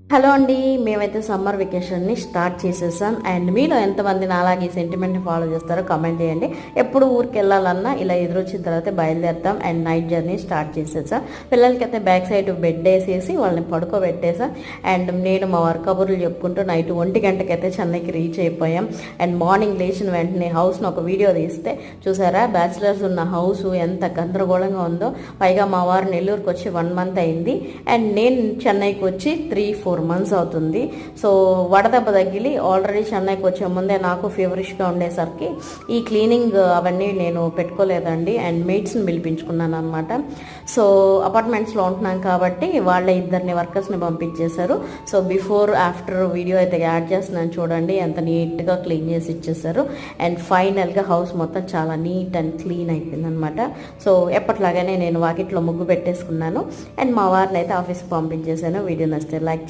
Hello అండి, మేమైతే summer వెకేషన్ని start చేసేసాం. అండ్ మీలో ఎంతమంది నాలాగే ఈ సెంటిమెంట్ని ఫాలో చేస్తారో కామెంట్ చేయండి. ఎప్పుడు ఊరికి వెళ్ళాలన్నా ఇలా ఎదురొచ్చిన తర్వాత బయలుదేరుతాం. అండ్ నైట్ జర్నీ స్టార్ట్ చేసేసాం. పిల్లలకైతే బ్యాక్ సైడ్ బెడ్ వేసేసి వాళ్ళని పడుకోబెట్టేసాం. అండ్ నేను మా వారి కబుర్లు చెప్పుకుంటూ నైట్ 1 గంటకైతే చెన్నైకి రీచ్ అయిపోయాం. అండ్ మార్నింగ్ లేచిన వెంటనే హౌస్ను ఒక వీడియో తీస్తే చూసారా, బ్యాచిలర్స్ ఉన్న హౌస్ ఎంత గందరగోళంగా ఉందో. పైగా మా వారు నెల్లూరుకి వచ్చి 1 మంత్ అయింది. అండ్ నేను చెన్నైకి వచ్చి 3-4 months అవుతుంది. సో వడదెబ్బ తగిలి ఆల్రెడీ చెన్నైకి వచ్చే ముందే నాకు ఫీవరిష్గా ఉండేసరికి ఈ క్లీనింగ్ అవన్నీ నేను పెట్టుకోలేదండి. అండ్ మెయిట్స్ని పిలిపించుకున్నాను అనమాట. సో అపార్ట్మెంట్స్లో ఉంటున్నాం కాబట్టి వాళ్ళే 2 వర్కర్స్ని పంపించేశారు. సో బిఫోర్ ఆఫ్టర్ వీడియో అయితే యాడ్ చేస్తున్నాను చూడండి, ఎంత నీట్గా క్లీన్ చేసి ఇచ్చేసారు. అండ్ ఫైనల్గా హౌస్ మొత్తం చాలా నీట్ అండ్ క్లీన్ అయిపోయింది అనమాట. సో ఎప్పట్లాగానే నేను వాకిట్లో ముగ్గు పెట్టేసుకున్నాను. అండ్ మా వారిని అయితే ఆఫీస్కి పంపించేశాను. వీడియో నచ్చితే లైక్